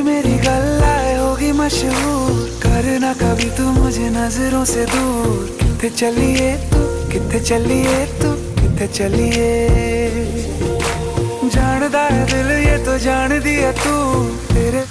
मेरी गल्लाए होगी मशहूर, करना कभी तू मुझे नजरों से दूर। किथे चलिए तू, किथे चलिए तू, किथे चलिए। जानदा है दिल ये तो जान दिया तू, तेरे